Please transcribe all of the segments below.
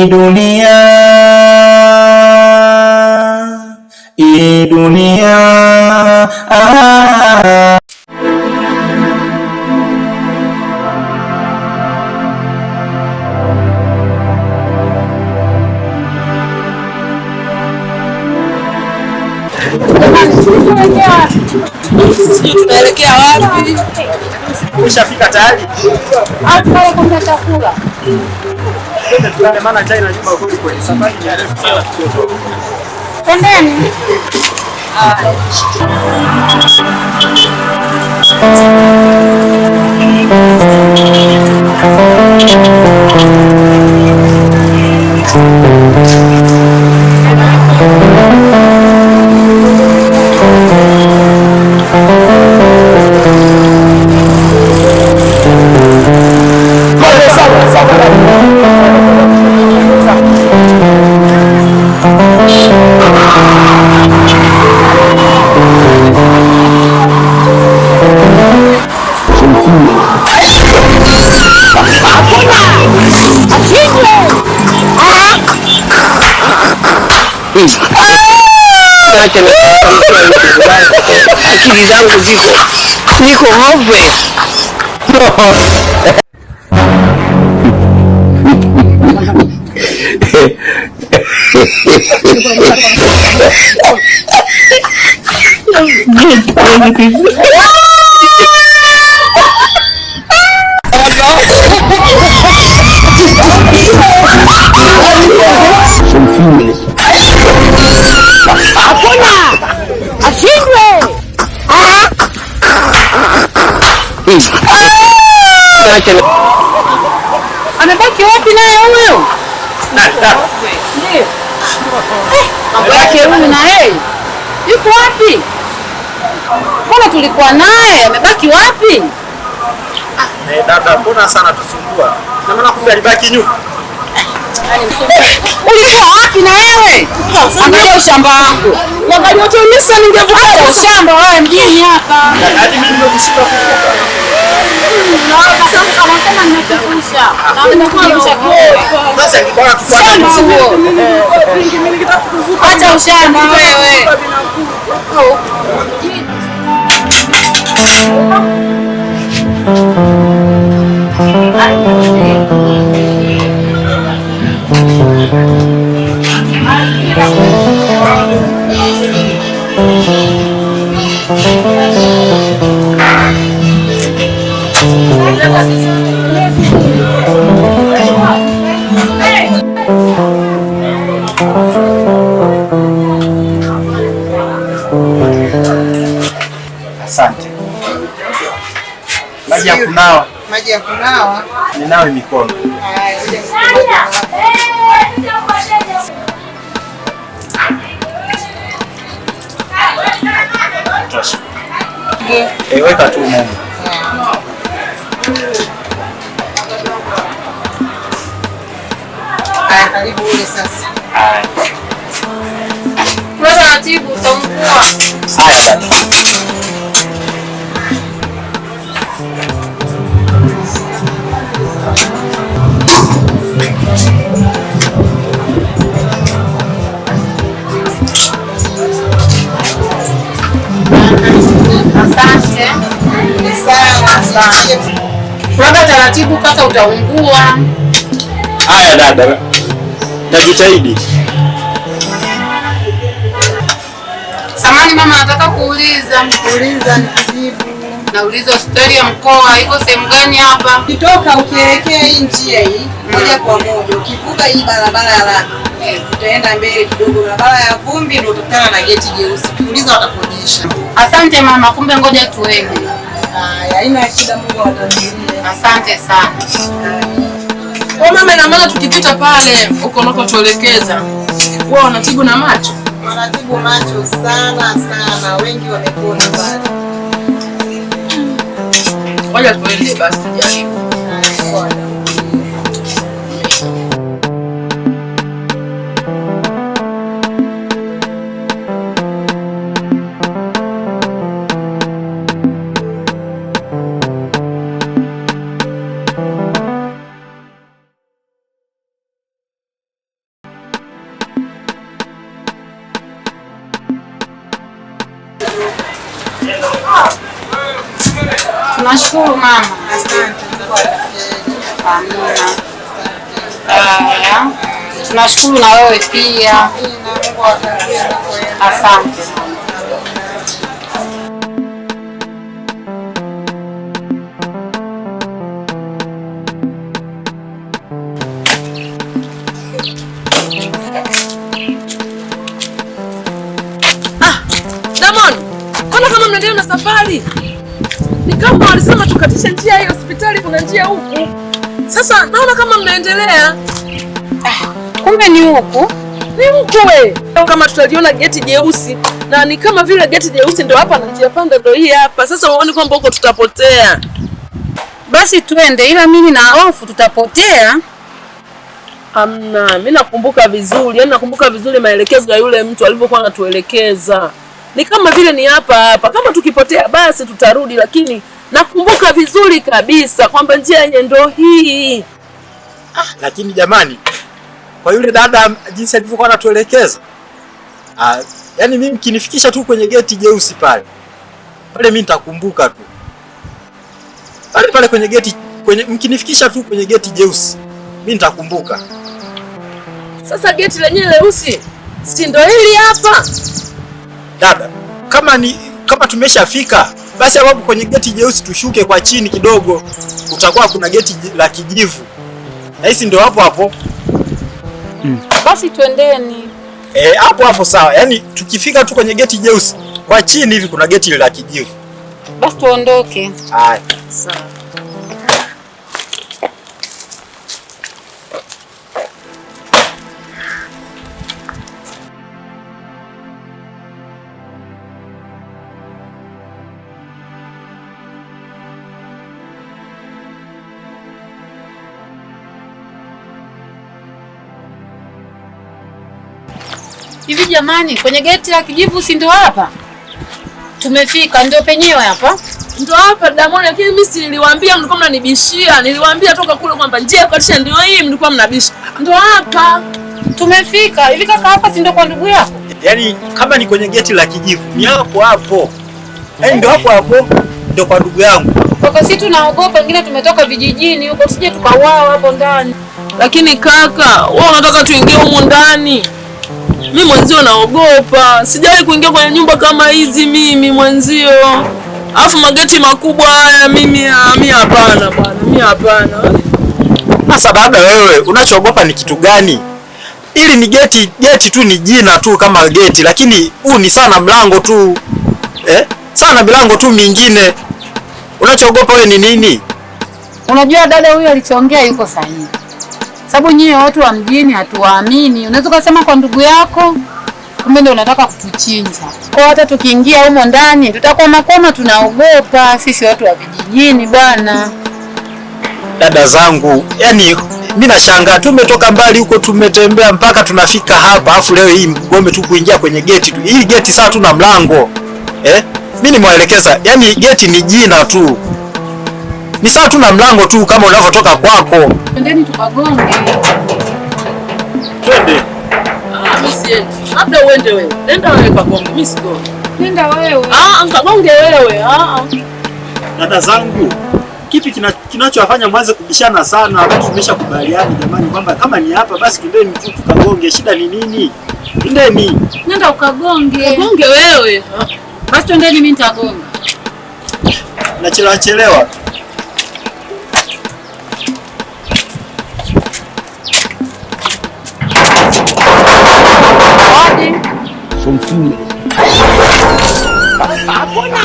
dunia, hii dunia Tunaelekea wapi? Ushafika tayari? Hapo pale kuna chakula. Twende maana chai na nyumba huko kwenye safari ni refu sana. Twendeni. Akili zangu niko ng'ombe. Amebaki wapi naye huyo? Ndio. Amebaki huyu na yeye. Yuko wapi? Mbona tulikuwa naye? Amebaki wapi? Dada, mbona sana tusumbua? Na maana kumbe alibaki nyuma. Ulikuwa wapi na wewe? Angalia shamba wangu. Wangalia wote misa ningevuka shamba wewe mjini hapa. Hadi mimi ndio nishika kuvuka. Naona sasa kama tena nimekufusha. Na nimekufusha kwa. Sasa bora tufuate mzigo. Mimi nikitaka kuvuka. Acha ushamba wewe. Asante. Maji ya kunawa. Maji ya kunawa. Ninawe mikono. Tosha. Weka tu Mungu. Karibu ule sasa. Wewe taratibu utaungua. Haya. Asante. Wewe taratibu kaka utaungua. Haya dada. Najitahidi. Samani mama, nataka kuuliza. Uliza nijibu. Nauliza hospitali ya mkoa iko sehemu gani hapa? Ukitoka ukielekea hii njia hii moja kwa moja, ukivuka hii barabara ya lami, utaenda mbele kidogo, barabara ya vumbi ndio utakutana na geti jeusi. Ukiuliza watakuonyesha. Asante mama, kumbe ngoja tuende. Haya, haina shida, Mungu awatangulie. Asante sana. Kwa mama, ina maana tukipita pale uko unakotuelekeza wao wanatibu na macho? Wanatibu macho sana sana, wengi wamepona pale. Ngoja tuende basi tujaribu. Haya. Nashukuru mama. Asante. Amina. Haya. Tunashukuru na wewe pia. Asante. Damon, mbona kama mnaendelea na safari? Ni kama walisema tukatishe njia hii hospitali, kuna njia huku. Sasa naona kama mnaendelea. Kumbe ni huku. Ni huku we. Kama tutaliona geti jeusi na ni kama vile geti jeusi ndio hapa na njia panda ndio hii hapa. Sasa uone kwamba huko tutapotea. Basi tuende, ila mimi na hofu tutapotea. Amna, mimi nakumbuka vizuri. Yaani nakumbuka vizuri maelekezo ya yule mtu alivyokuwa anatuelekeza. Ni kama vile ni hapa hapa. Kama tukipotea basi tutarudi, lakini nakumbuka vizuri kabisa kwamba njia yenyewe ndio hii. Lakini jamani, kwa yule dada jinsi alivyokuwa anatuelekeza, yani mimi kinifikisha tu kwenye geti jeusi pale mimi nitakumbuka tu. Pale kwenye geti, mkinifikisha tu kwenye geti jeusi mimi nitakumbuka. Sasa geti lenyewe leusi si ndio hili hapa? Dada, kama tumeshafika basi hapo kwenye geti jeusi tushuke kwa chini kidogo, utakuwa kuna geti la kijivu. Na hisi ndio hapo. Basi twendeni. Hapo sawa. Yaani tukifika tu kwenye geti jeusi kwa chini hivi kuna geti la kijivu. Basi tuondoke. Haya. Sawa. Hivi jamani, kwenye geti la kijivu si ndio hapa? Tumefika, ndio penyewe hapa. Ndio hapa Damoni, lakini mimi si niliwaambia mlikuwa mnanibishia. Niliwaambia toka kule kwamba njia katisha ndio hii, mlikuwa mnabisha. Ndio hapa. Tumefika. Hivi kaka hapa si ndio kwa ndugu yako? Yaani kama ni kwenye geti la kijivu, ni hapo. Yaani ndio hapo ndio kwa ndugu yangu. Kaka sisi tunaogopa, wengine tumetoka vijijini huko, sije tukauawa hapo ndani. Lakini kaka, wewe unataka tuingie humu ndani? Mimi mwenzio naogopa. Sijawahi kuingia kwenye nyumba kama hizi mimi mwenzio. Alafu mageti makubwa haya mimi hapana bwana. Mimi hapana. Sasa dada, wewe unachoogopa ni kitu gani? Ili ni geti tu, ni jina tu kama geti, lakini huu ni sana mlango tu. Sana milango tu mingine. Unachoogopa wewe ni nini? Unajua dada huyu alichoongea yuko sahihi. Sababu nyie watu wa mjini hatuwaamini. Unaweza kusema kwa ndugu yako, kumbe ndio unataka kutuchinja. Kwa hata tukiingia humo ndani tutakuwa makoma, tunaogopa sisi watu wa vijijini bwana. Dada zangu, yani mimi nashangaa, tumetoka mbali huko, tumetembea mpaka tunafika hapa, afu leo hii mgombe tu kuingia kwenye geti tu. Hii geti saa tu na mlango. Mimi nimewaelekeza, yani geti ni jina tu. Ni sawa tu na mlango tu kama unavyotoka kwako. Twendeni tukagonge. Twende. Mimi siendi. Labda uende wewe. Nenda wewe kagonge, mimi sigonge. Nenda wewe. Kagonge wewe. Dada zangu, kipi kinachowafanya mwanze kubishana sana wakati tumeshakubaliana jamani kwamba kama ni hapa basi twendeni tu tukagonge, shida ni nini? Twendeni. Nenda ukagonge. Kagonge wewe. Basi twendeni, mimi nitagonga. Nachelewa. Somfine. Hakuna.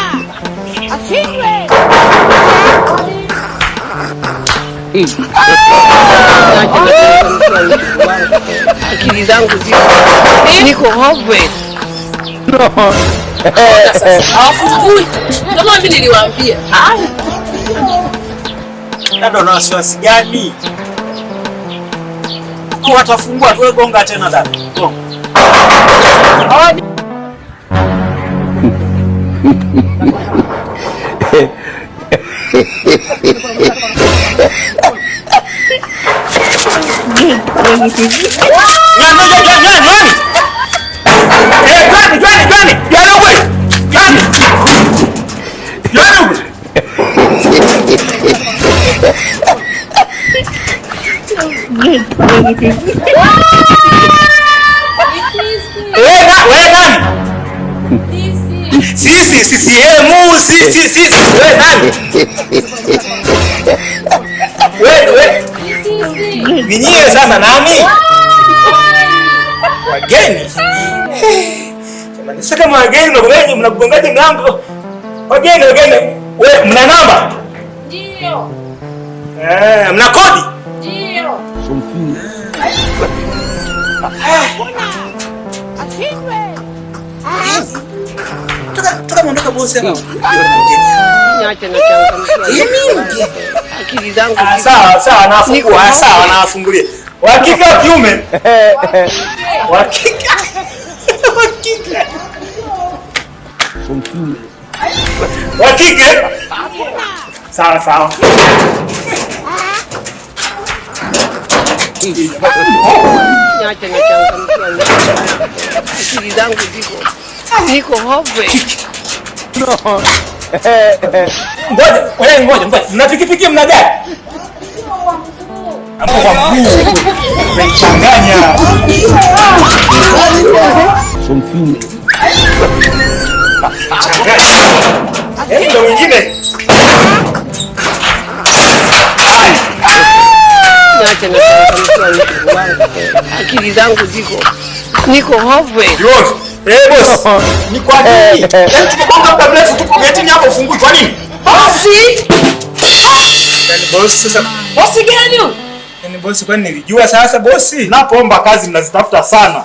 Ashindwe. Akili zangu niko hopeless. Afungui. Kama mimi niliwaambia. Dada, una wasiwasi gani? Watafungua tu, gonga tena dada. Gonga. Wewe nani? Sisi CCM, sisi wewe nani? Wewe ninyiwe sasa nani? Wageni. Jamani, sasa kama wageni mnagongaje mlango? Wageni. Wewe mna namba? Ndio. Mna kodi? Ndio. Toka mwondoka bosi hapa. Niache na changamkia. Akili zangu. Sawa, nafungua. Sawa, nawafungulia. Hakika wa kiume. Hakika. Hakika. Sawa. Niache na changamkia. Akili zangu niko hovwe. Ngoja. Mna pikipiki mna gari? Hapo kwa mguu. Umechanganya. Ndio mwingine. Niache na changamkia. Akili zangu niko hovwe. Boss. Ni kwa nini? Tumegonga muda mrefu tuko getini hapo ufungui. Kwa nini? Bosi. Yaani boss sasa. Bosi gani huyo? Yaani boss kwani nilijua sasa bosi? Napoomba kazi mnazitafuta sana.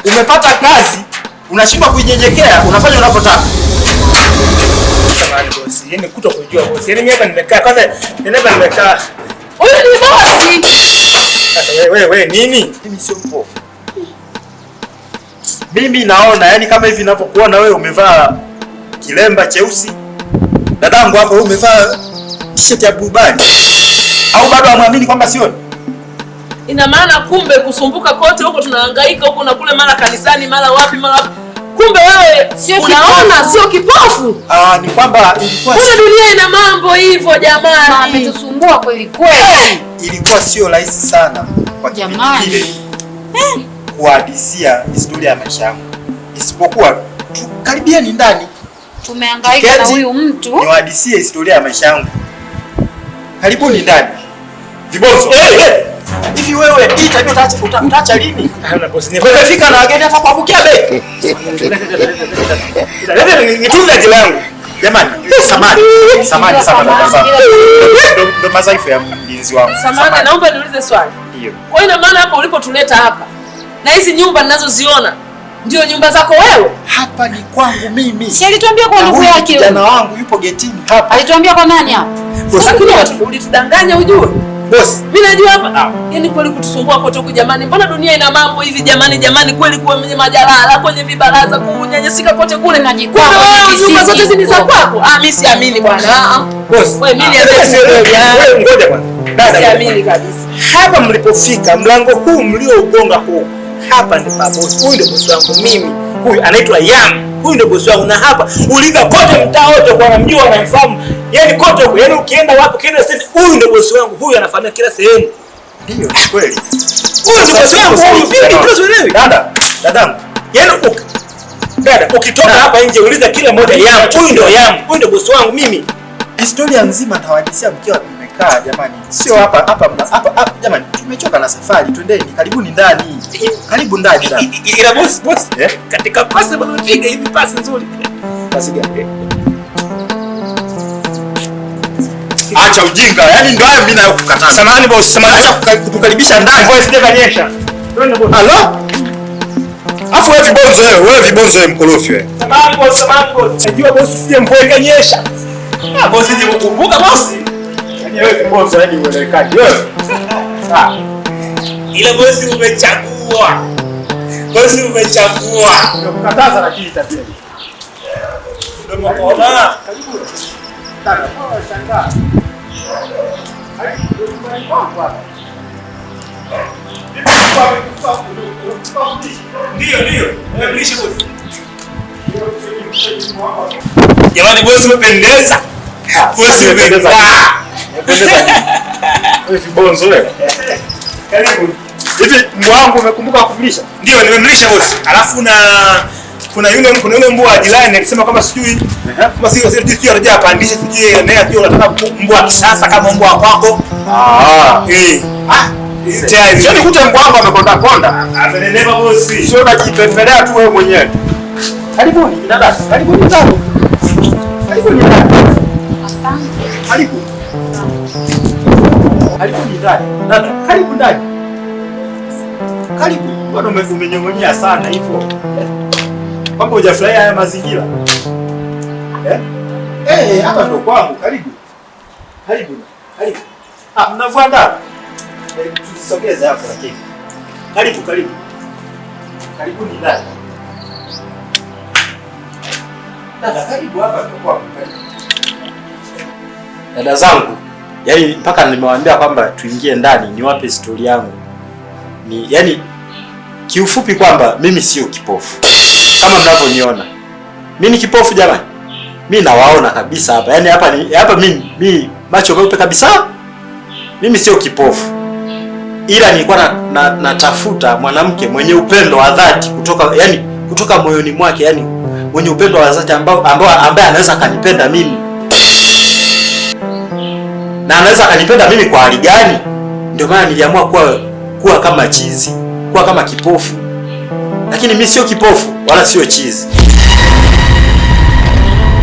Umepata kazi, unashindwa kuinyenyekea, unafanya unapotaka. Samahani bosi. Yaani kutokujua bosi. Yaani mimi hapa nimekaa kwanza, nimekaa. Huyu ni bosi. Sasa wewe nini? Mimi sio mpofu. Mimi naona yani kama hivi ninavyokuona wewe umevaa kilemba cheusi. Dadangu hapo wewe umevaa t-shirt ya bubani. Au bado hamwamini kwamba sioni? Ina maana kumbe kusumbuka kote huko tunahangaika huko na kule mara kanisani mara wapi. Kumbe wewe unaona sio kipofu. Ni kwamba ilikuwa dunia ina mambo hivyo jamani. Ametusumbua kweli kweli. Ilikuwa sio rahisi sana kwa jamani kile kuhadisia historia ya maisha yangu. Isipokuwa karibieni ndani. Tumehangaika na huyu mtu. Niwahadisie historia ya maisha yangu. Karibuni ndani. Vibonzo. Hivi wewe hii tabia utaacha lini? Wewe fika na wageni hapa kwa kukia bei. Nitunze jina langu. Jamani, samani dada zangu. Ndio madhaifu ya mlinzi wangu. Samani, naomba niulize swali. Ndio. Kwa hiyo ina maana hapo ulipotuleta hapa na hizi nyumba ninazoziona ndio nyumba zako wewe? Hapa ni kwangu mimi. Si alituambia kwa ndugu yake. Kijana wangu yupo getini hapa. Alituambia kwa nani hapa? Ulitudanganya ujue. Boss, mimi najua hapa. Yaani kweli kutusumbua kote huku jamani. Mbona dunia ina mambo hivi jamani kweli kwenye majalala, kwenye vibaraza, kunyanyasika kote kule na jikoni. Nyumba zote hizi ni za kwako? Mimi siamini bwana. Boss, wewe mimi wewe ngoja bwana. Dada, siamini kabisa. Hapa mlipofika mlango huu mliougonga huu. Hapa ni pa boss. Huyu ndio boss wangu mimi. Huyu anaitwa Yam. Huyu ndio boss wangu na hapa uliza kote mtaa wote kwa namjua anamfahamu. Yaani kote huko, yaani ukienda wapi kienda sasa huyu ndio boss wangu. Huyu anafahamia kila sehemu. Ndio, kweli. Huyu ndio boss wangu. Huyu pili tuelewe. Dadangu. Yaani ukitoka hapa nje uliza kila mmoja Yam. Huyu ndio Yam. Huyu ndio boss wangu mimi. Historia nzima nitawahadisia mkiwa mmekaa jamani. Sio hapa jamani. Tumechoka na safari. Twendeni karibuni ndani. Karibu ndani dada. Ila boss katika pasi bado piga hivi pasi nzuri. Pasi gani? Acha ujinga. Yaani ndio hayo mimi nakukataa. Samahani boss, samahani kukukaribisha ndani. Boss sije kanyesha. Twende boss. Halo? Afu wewe vibonzo wewe mkorofi wewe. Samahani boss. Najua boss sije mvua ikanyesha. Boss sije kukumbuka boss. Yaani wewe vibonzo yaani uelekani wewe. Sawa. Ile boss umechagua. Boss umechagua. Ndio kukataza lakini tabia. Ndio mkoona. Karibu. Dada, shangaa. Ndio. Nimemlisha bosi. Jamani bosi umependeza. Bosi umependeza. Vibonzo wewe. Karibu. Hivi mwangu umekumbuka kufilisha? Ndio nimemlisha bosi. Alafu kuna yule mbwa jirani alisema kama sijui kama sijui anataka apandishe sijui naye pia unataka mbwa wa kisasa kama mbwa wako. Sio nikute mbwa wangu amekonda konda. Ameneneva bosi. Sio unajipepelea tu wewe mwenyewe. Karibuni dada. Karibuni sana. Karibuni dada. Asante. Karibu. Karibuni dada. Dada, karibu ndani. Karibu. Bwana umenyong'onyea sana hivyo. Kwamba hujafurahia haya mazingira. Hapa ndo kwangu. Karibu. Karibu. Karibu. Mnafuata? Tusogeze hapo lakini. Karibu, karibu. Karibuni dada. Dada, karibu hapa ndo kwangu. Dada zangu, yaani mpaka nimewaambia kwamba tuingie ndani niwape story yangu. Yaani kiufupi kwamba mimi sio kipofu. Kama mnavyoniona. Mimi ni kipofu jamani. Mimi nawaona kabisa hapa. Yaani hapa mimi macho meupe kabisa. Mimi sio kipofu. Ila nilikuwa natafuta mwanamke mwenye upendo wa dhati kutoka moyoni mwake, yaani mwenye upendo wa dhati ambaye anaweza kanipenda mimi. Na anaweza kanipenda mimi kwa hali gani? Ndio maana niliamua kuwa kama chizi, kuwa kama kipofu. Lakini mimi sio kipofu wala sio chizi.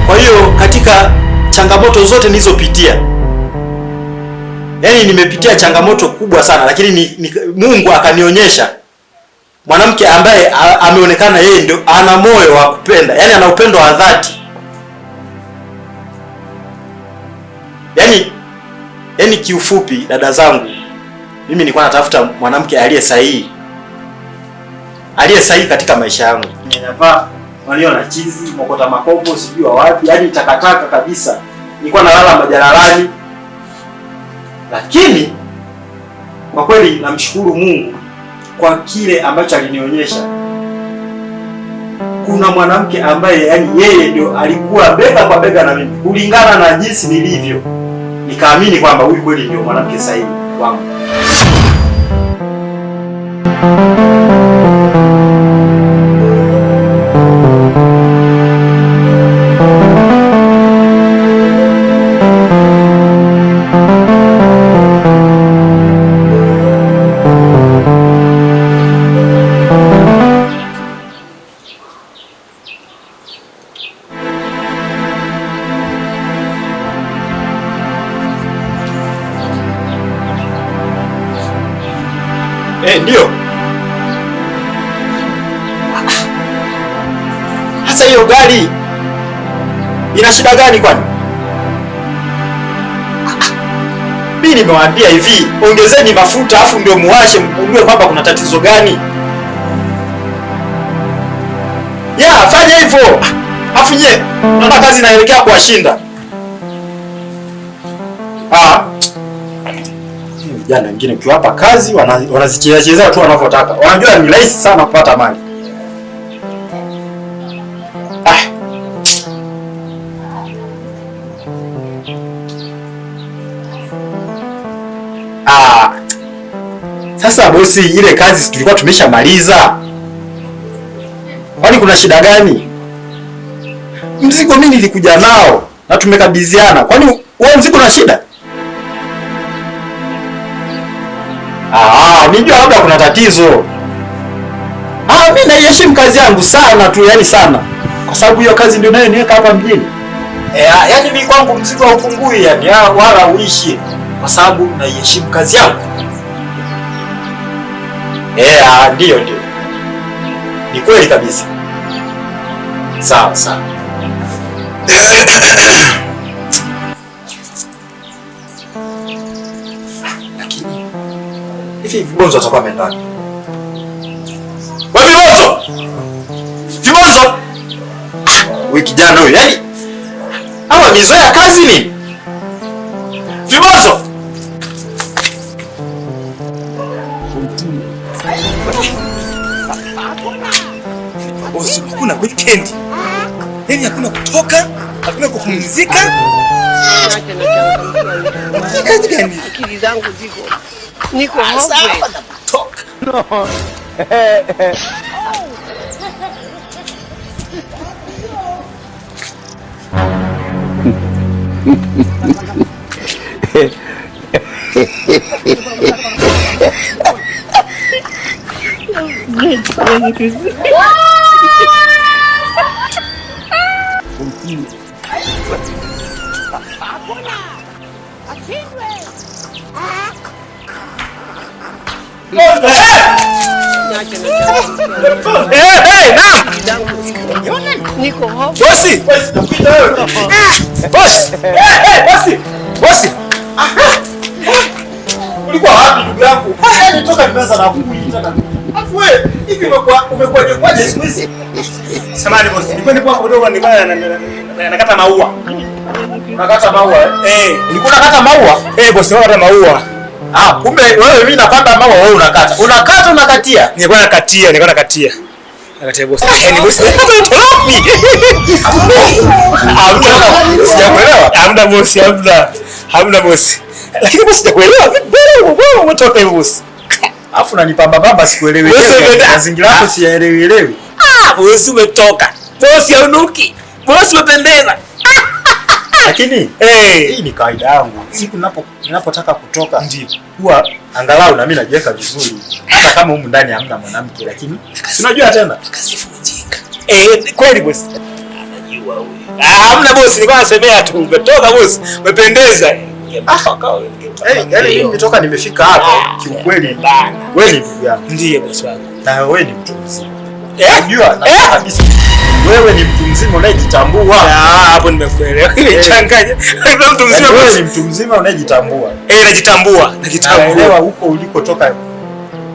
Kwa hiyo katika changamoto zote nilizopitia, yaani nimepitia changamoto kubwa sana, lakini Mungu akanionyesha mwanamke ambaye ameonekana yeye ndio ana moyo wa kupenda, yaani ana upendo wa dhati. Yaani kiufupi dada zangu, mimi nilikuwa natafuta mwanamke aliye sahihi. Aliye sahihi katika maisha yangu. Ninavaa waliona chizi, mokota makopo, sijui wapi, yaani takataka kabisa. Nilikuwa nalala majalalani. Lakini kwa kweli namshukuru Mungu kwa kile ambacho alinionyesha. Kuna mwanamke ambaye yaani yeye ndio alikuwa bega kwa bega na mimi kulingana na jinsi nilivyo. Nikaamini kwamba huyu kweli ndio mwanamke sahihi wangu. Ndio. Hasa hiyo gari ina shida gani kwani? Mimi nimewaambia hivi, ongezeni mafuta afu ndio muwashe mgundue kwamba kuna tatizo gani. Fanya hivyo. Afu nye, naona kazi inaelekea kuwashinda. Vijana wengine ukiwapa kazi wanazichezea tu wanavyotaka. Wanajua ni rahisi sana kupata mali. Sasa bosi, ile kazi tulikuwa tumeshamaliza. Kwani kuna shida gani? Mzigo mimi nilikuja nao na tumekabidhiana. Kwani wewe mzigo una shida? Nijua labda kuna tatizo. Mimi naiheshimu kazi yangu sana tu, yani sana. Kwa sababu hiyo kazi ndio nayo niweka hapa mjini. Yaani mimi kwangu mzigo haupungui yani, wala uishi. Kwa sababu naiheshimu kazi yangu. Ndio. Ni kweli kabisa. Sawa. Lakini hivi vibonzo atakuwa ameenda. Wewe vibonzo! Wewe kijana huyu, yaani hawa mizoea kazi nini? Vibonzo! Bosi, hakuna weekend. Yaani hakuna kutoka, hakuna kupumzika. Niache na changamkia. Kazi gani? Akili zangu niko hovwe. Toka. No. Niko hovwe. Bosi! Nakuita wewe. Bosi! Bosi! Bosi! Ulikuwa wapi ndugu yangu? Nitoka nimeanza na kukuita. Afu wewe, hivi umekuwaje siku hizi? Samahani bosi. Nilikuwa kidogo nakata maua. Nakata maua eh? Ulikuwa nakata maua? Bosi, nakata maua. Kumbe wewe mimi napanda maua wewe unakata. Unakata unakatia? Nilikuwa nakatia. Nakatia bosi. Yaani bosi. Sijakuelewa. Hamna bosi. Lakini bosi sijakuelewa. Wewe umetoka hivyo bosi. Alafu unanipamba baba sikuelewi. Mazingira yako siyaelewi. Bosi umetoka. Bosi haunuki. Bosi umependeza. Lakini hii ni kawaida yangu. Siku ninapotaka kutoka ndio huwa angalau na mimi najiweka vizuri. Hata kama humu ndani hamna mwanamke lakini unajua tena kasifu mjinga. Kweli bosi. Anajua huyu. Hamna bosi, nilikuwa nasemea tu umetoka bosi. Umependeza. Yaani mimi nimetoka nimefika hapa kiukweli. Wewe ni ndugu yangu. Ndiye bosi wangu. Na wewe ni mtu mzima. Unajua kabisa. Wewe ni mtu mzima unayejitambua. Hapo nimekuelewa. Nimechanganya. Mtu mzima wewe ni mtu mzima unayejitambua. Najitambua. Naelewa huko ulikotoka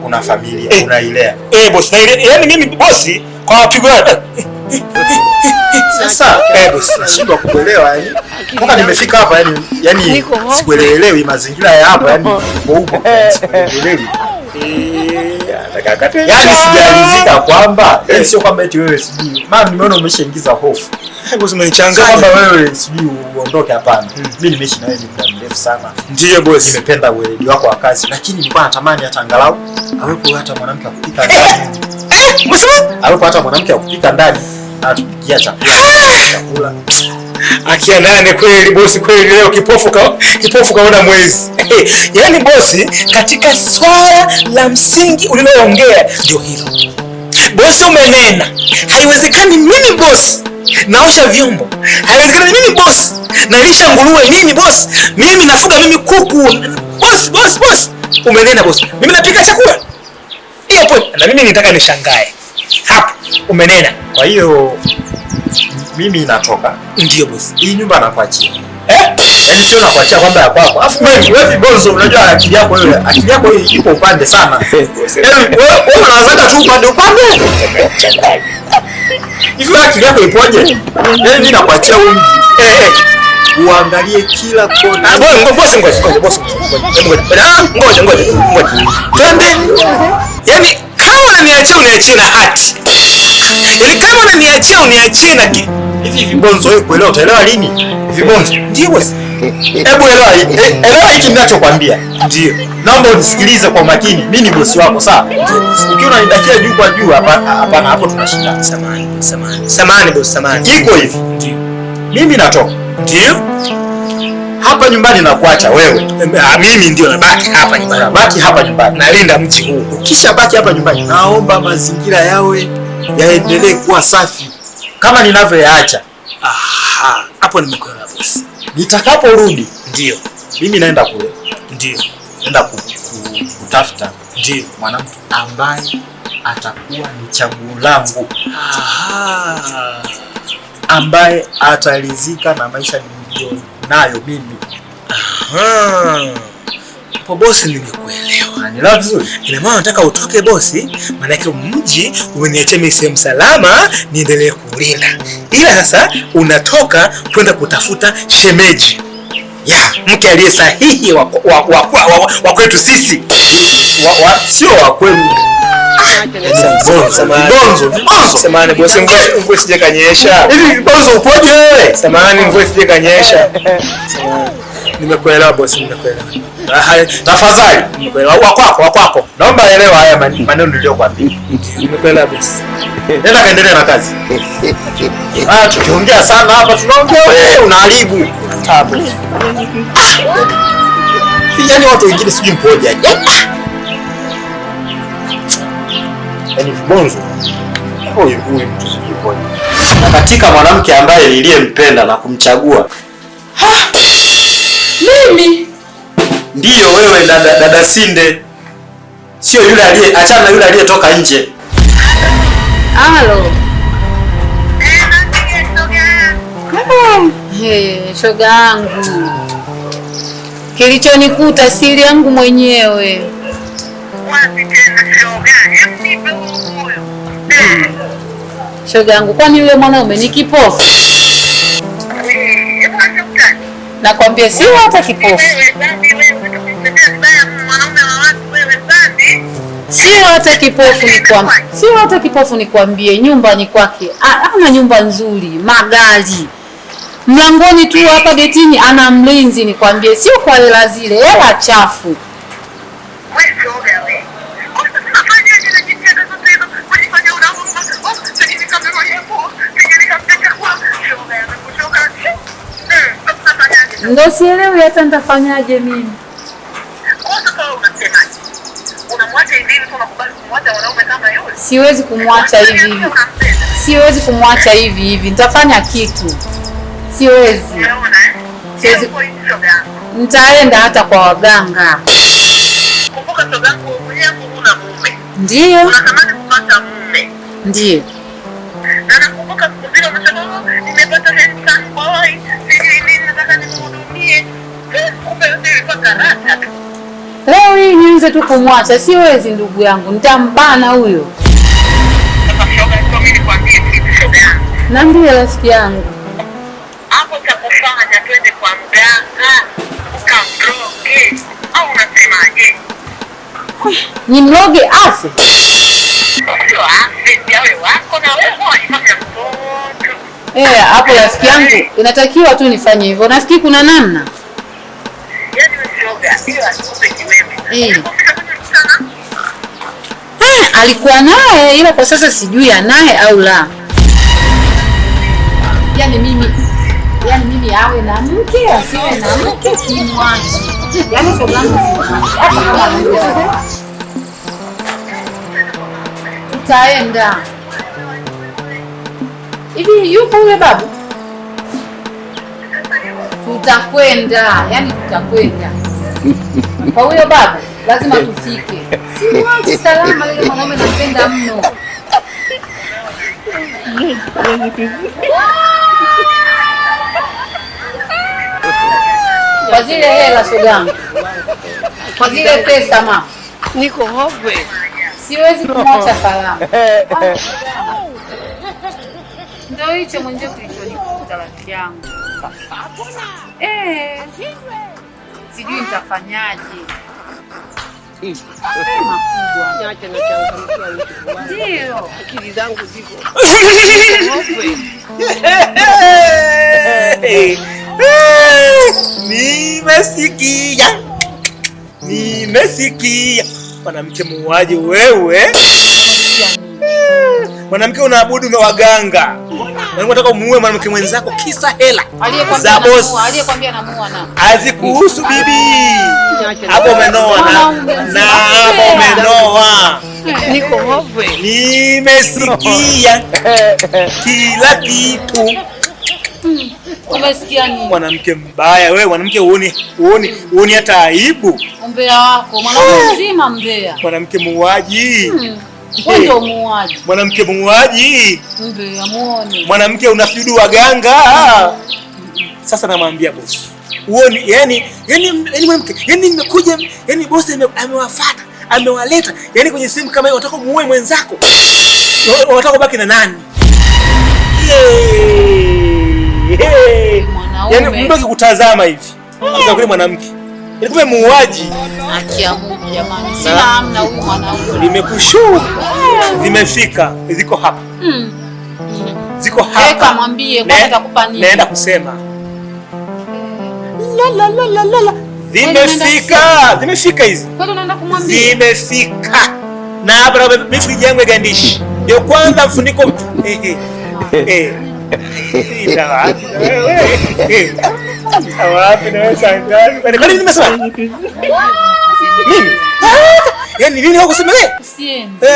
una familia, unailea. Bosi, yaani mimi bosi kwa wapigo sasa bosi nashindwa kukuelewa yani. Toka nimefika hapa yani sikuelewi mazingira ya hapa yani huko sikuelewi. Yaani sijalizika kwamba sio kwamba eti wewe sijui. Maana nimeona umeshaingiza hofu. Bosi umenichanganya. Kwamba wewe sijui uondoke hapana. Mimi nimeishi na wewe muda mrefu sana. Ndiyo bosi. Nimependa weledi wako wa kazi lakini nilikuwa natamani hata angalau awepo hata mwanamke akupika ndani. Awepo hata mwanamke akupika ndani na atupikia chakula. Akia nane kweli bosi, kweli leo kipofu kaona mwezi. Yaani bosi, katika swala la msingi uliloongea ndio hilo. Bosi umenena. Haiwezekani mimi bosi naosha vyombo. Haiwezekani mimi bosi nalisha nguruwe mimi bosi. Mimi nafuga mimi kuku. Bosi. Umenena bosi. Mimi napika chakula. Hiyo point na mimi nitaka nishangae. Hapo umenena. Kwa hiyo mimi natoka. Ndio bosi. Hii nyumba nakuachia. Yaani sio nakuachia kwamba ya kwako. Alafu wewe vibonzo unajua akili yako hiyo ipo upande sana. Yaani wewe unaanza tu upande. Hivi akili yako ipoje? Yaani mimi nakuachia wewe. Uangalie kila kona. Ngoja. Twende. Yaani kama unaniachia na hati. Yaani kama unaniachia uniachie na hivi vibonzo wewe kuelewa utaelewa lini? Vibonzo. Ndio bosi. Hebu elewa hiki ninachokwambia. Ndio. Naomba unisikilize kwa makini. Mimi ni bosi wako sawa? Ukiwa unanidakia juu kwa juu hapana hapo tunashinda. Samahani bosi. Iko hivi. Ndio. Mimi natoka. Ndio. Hapa nyumbani nakuacha wewe. Mimi ndio nabaki hapa nyumbani. Baki hapa nyumbani. Nalinda mji huu. Ukisha baki hapa nyumbani, naomba mazingira yaendelee kuwa safi kama ninavyoyaacha. Hapo nimekuelewa bosi. Nitakaporudi ndio mimi naenda kule. Ndio. Naenda kutafuta mwanamke ambaye atakuwa ni chaguo langu. Ambaye ataridhika na maisha niliyo nayo mimi. Hapo bosi nimekuelewa. Nielewa vizuri. Ina maana nataka utoke bosi, maana yake mji umeniachia mimi sehemu salama niendelee kulinda. Ila sasa unatoka kwenda kutafuta shemeji. Mke aliye sahihi wa kwetu sisi. Sio wa kwenu. Samahani bosi, mvua isije kanyesha. Hivi bonzo upoje wewe? Samahani, mvua isije kanyesha. Samahani. Nimekuelewa bosi, nimekuelewa. Tafadhali, nimekuelewa. Wa kwako. Naomba elewa haya maneno niliyokuambia. Nimekuelewa bosi. Nenda kaendelee na kazi. Tukiongea sana hapa tunaongea wewe unaharibu. Tabu. Yaani watu wengine sijui mpoje. Yaani bonzo. Huyu mtu sijui mpoje. Na katika mwanamke ambaye niliyempenda na kumchagua. Mimi ndiyo wewe dada Sinde. Sio yule achana na yule aliyetoka nje. Halo. Shoga yangu. Kilichonikuta siri yangu mwenyewe. Shoga yangu, kwani yule mwanaume ni kipofu? Nakwambia sio hata kipofu. Sio hata kipofu nikwambie, nyumbani kwake ana nyumba nzuri, magari. Mlangoni tu hapa getini ana mlinzi nikwambie, sio kwa hela zile, hela chafu. Ndio sielewi hata nitafanyaje mimi. Siwezi kumwacha hivi. Siwezi kumwacha hivi. Nitafanya kitu. Siwezi. Nitaenda hata kwa waganga. Kumbuka shoga yangu, mwenyewe huna mume. Ndio. Unatamani kupata mume. Ndio. Na nakumbuka vile umesema nimepata handsome boy, sijui nataka nimhudumie. Kumbe yote ilikuwa karata. Leo hii nianze tu kumwacha, siwezi ndugu yangu, nitambana huyo. Sasa shoga, mimi nikwambie kitu shoga yangu. Niambie rafiki yangu. Hapo cha kufanya twende kwa mganga, ukamroge au unasemaje? Ni mroge afe? Sio afe, yawe wako na wewe unafanya mtoto. Hapo rafiki yangu inatakiwa tu nifanye hivyo. Nafikiri kuna namna. Yaani shoga, hiyo asupe kiweme. Alikuwa naye ila kwa sasa sijui anaye au la. Yaani mimi awe na mke asiwe na mke simwachi. Yaani shogangu simwachi. Hata kama anajua. Tutaenda. Hivi yupo yule babu? Tutakwenda. Kwa huyo babu lazima tufike. Simwachi salama, yule mwanaume nampenda mno. Kwa zile hela shogangu. Kwa zile pesa mama. Niko hove. Siwezi kumwacha salama. Ndio hicho mwenyewe kilichonikuta rafiki yangu. Sijui nitafanyaje. Makubwa. Niache na changamkia. Ndio. Akili zangu ziko. Nimesikia. Mwanamke muuaji wewe. Mwanamke unaabudu na waganga. Unataka umuue mwanamke mwenzako kisa hela. Aliyekwambia namuua na. Hazikuhusu bibi. Hapo umenoa na hapo umenoa. Niko hove. Nimesikia kila kitu. Umesikia nini? Mwanamke mbaya wewe, mwanamke uoni hata aibu. Umbea wako, mwanamke mzima mbea. Mwanamke muuaji. Wewe ndio muuaji. Mwanamke muuaji. Mbea muone. Mwanamke unasujudu waganga. Sasa namwambia bosi. Uoni yani mwanamke, nimekuja, bosi amewafuata, amewaleta. Kwenye sehemu kama hiyo unataka muue mwenzako. Unataka kubaki na nani? Mtu akikutazama hivi. Sasa kule mwanamke. Kumbe muuaji. Akia Mungu. jamani. Sina hamna huyu mwanaume. Nimekushuhudia. Zimefika. Ziko hapa. Ziko hapa. Eka mwambie kwa atakupa nini? Naenda kusema. La. Zimefika. Zimefika hizi. Kwani unaenda kumwambia? Zimefika. Na hapa mifriji yangu igandishi. Ndio kwanza mfuniko. Wapi na wewe sasa? Kwani nimesema? Mimi? Yaani nini wako kusema wewe? Usiende.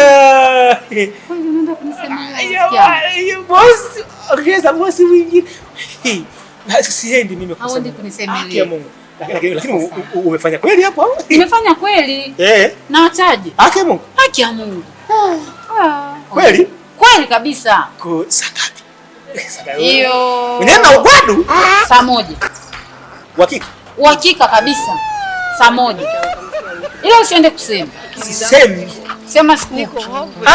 Kwani unaenda kunisema wewe? Boss, ongeza boss mwingine. Siendi mimi kwa sababu. Hauendi kunisemelea. Mungu. Lakini umefanya kweli hapo? Nimefanya kweli. Na wachaje? Haki ya Mungu. Haki ya Mungu. Kweli? Kweli kabisa. Kwa sakati. Hiyo. Unaenda ugwadu? Saa 1. Uhakika? Uhakika kabisa. Saa 1. Ila usiende kusema. Sisemi. Sema siku.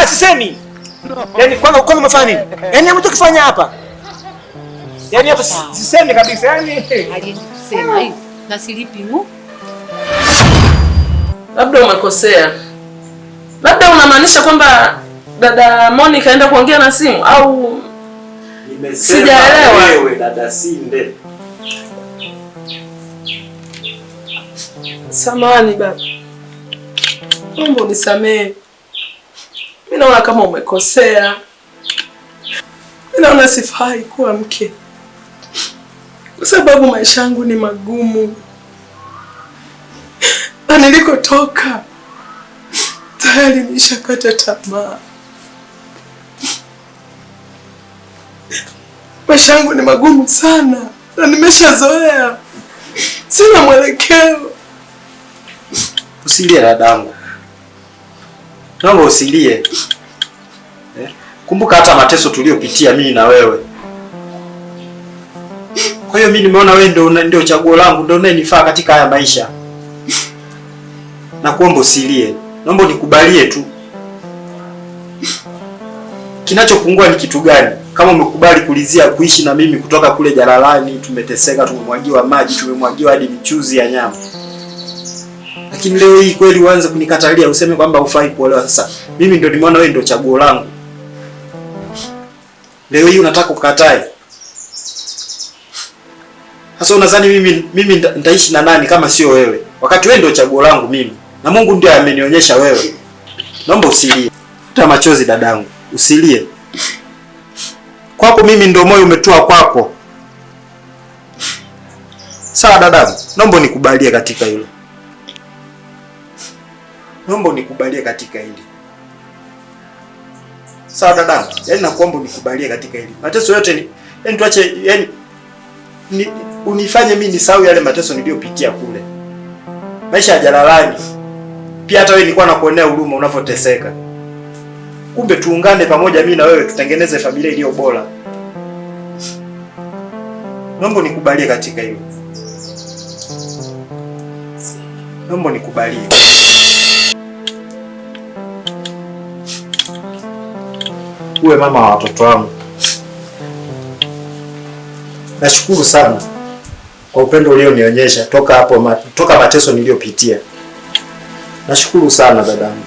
Sisemi. Yaani kwanza umefanya nini? Yaani umechokifanya hapa? Yaani hapa sisemi kabisa. Yaani alisema hivi na silipi mu. Labda umekosea. Labda unamaanisha kwamba dada Monica aenda kuongea na simu au sijaelewa. Wewe dada Sinde. Samahani baba. Mungu unisamehe. Mimi naona kama umekosea. Mimi naona sifai kuwa mke. Kwa sababu maisha yangu ni magumu. Na nilikotoka tayari nishakata tamaa. Maisha yangu ni magumu sana na nimeshazoea. Sina mwelekeo. Usilie dadangu. Naomba usilie. Kumbuka hata mateso tuliyopitia mimi na wewe. Kwa hiyo mimi nimeona wewe ndio chaguo langu, ndio unanifaa katika haya maisha. Na kuomba usilie. Naomba nikubalie tu. Kinachopungua ni kitu gani? Kama umekubali kulizia kuishi na mimi kutoka kule Jalalani, tumeteseka, tumemwagiwa maji, tumemwagiwa hadi michuzi ya nyama. Lakini leo hii kweli uanze kunikatalia useme kwamba hufai kuolewa sasa. Mimi ndio nimeona wewe ndio chaguo langu. Leo hii unataka ukatae. Sasa unadhani mimi nitaishi na nani kama sio wewe? Wakati wewe ndio chaguo langu mimi. Na Mungu ndiye amenionyesha wewe. Naomba usilie. Futa machozi dadangu. Usilie. Kwako mimi ndio moyo umetua kwako. Sawa dadangu, naomba nikubalie katika hilo. Naomba nikubalie katika hili. Sawa dadangu, yaani nakuomba nikubalie katika hili. Mateso yote ni yaani tuache yaani unifanye mimi nisahau yale mateso niliyopitia kule. Maisha ya Jalalani. Pia hata wewe nilikuwa nakuonea huruma unavyoteseka. Kumbe tuungane pamoja mimi na wewe tutengeneze familia iliyo bora. Naomba nikubalie katika hilo. Naomba nikubalie. Uwe mama wa watoto wangu. Nashukuru sana kwa upendo ulionionyesha toka mateso niliyopitia. Nashukuru sana dadangu.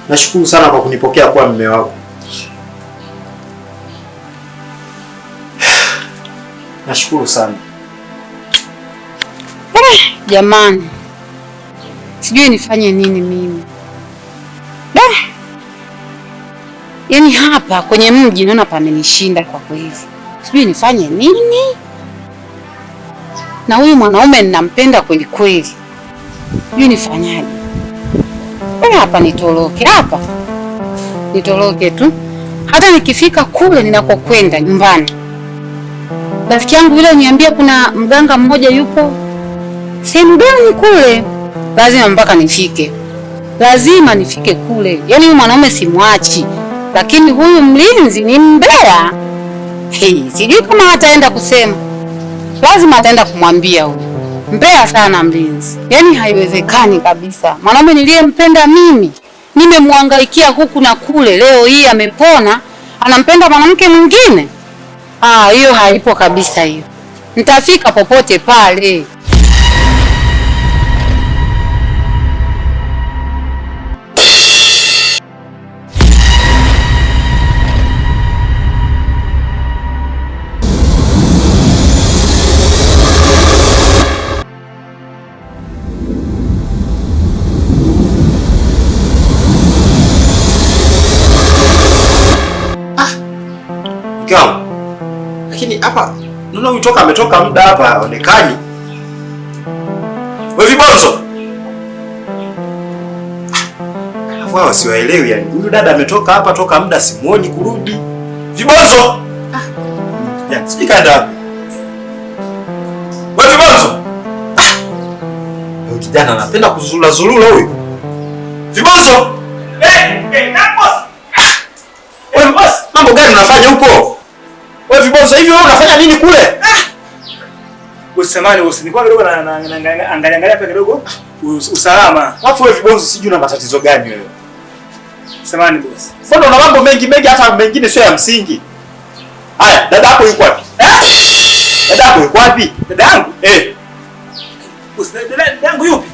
Nashukuru sana kwa kunipokea kuwa mume wako. Nashukuru sana. Jamani. Sijui nifanye nini mimi. Yaani hapa kwenye mji naona pamenishinda kwa kweli. Sijui nifanye nini? Na huyu mwanaume ninampenda kweli kweli. Sijui nifanyaje. Hapa nitoroke hapa. Nitoroke tu. Hata nikifika kule ninakokwenda nyumbani. Rafiki yangu yule niambia kuna mganga mmoja yupo sehemu gani kule. Lazima mpaka nifike. Lazima nifike kule. Yaani huyu mwanaume simwachi. Lakini huyu mlinzi ni mbea. Sijui kama hataenda kusema. Lazima ataenda kumwambia huyu. Mbea sana mlinzi. Yaani haiwezekani kabisa. Mwanaume niliyempenda mimi, nimemhangaikia huku na kule, leo hii amepona, anampenda mwanamke mwingine? Hiyo haipo kabisa hiyo. Nitafika popote pale. Mke wangu. Lakini hapa naona huyu ametoka muda hapa haonekani. Wewe vibonzo. Wao wasiwaelewi yani. Huyu dada ametoka hapa toka muda simuoni kurudi. Vibonzo. Ya, sijui kaenda wapi. Wewe vibonzo. Huyu kijana anapenda kuzulula zulula huyu. Vibonzo. Boss. Wewe boss, mambo gani unafanya huko? Wewe vibonzo hivi wewe unafanya nini kule? Usamani nilikuwa kidogo na angalia hapa kidogo usalama. Alafu wewe vibonzo sijui una matatizo gani wewe? Samani boss. Mbona una mambo mengi hata mengine sio ya msingi? Haya, dada yako yuko wapi? Dada yako yuko wapi? Dada yangu? Dada yangu yupi?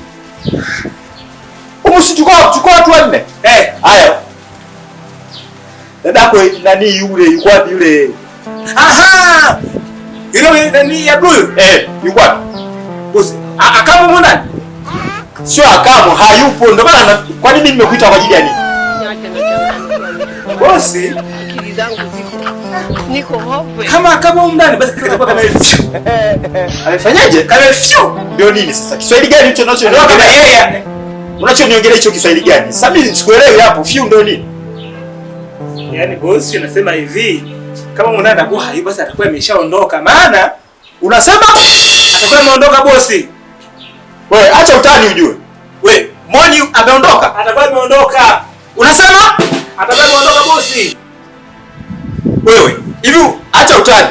Umsichukua watu wanne? Haya. Dada yako nani yule yuko wapi yule? Aha! Yule nani ya blue? Yuko wapi? Boss, akamu mbona? Sio akamu, hayupo. Ndio maana kwa nini nimekuita kwa ajili ya nini? Boss, Akili zangu ziko. Niko hofu. kama ndani basi kitakuwa kama hivi. Amefanyaje? Kama hivi. Ndio nini sasa? Kiswahili gani hicho nacho? Ndio kama yeye. Unachoniongelea hicho Kiswahili gani? Sasa mimi sikuelewi hapo. Fiu ndio nini? Yaani boss anasema hivi, kama mwana anakuwa hayupo basi atakuwa ameshaondoka. Maana Unasema atakuwa ameondoka bosi. wewe acha utani ujue. Wewe, Moni ameondoka? Atakuwa ameondoka. Unasema Atakuwa ameondoka bosi. wewe, hivi acha utani.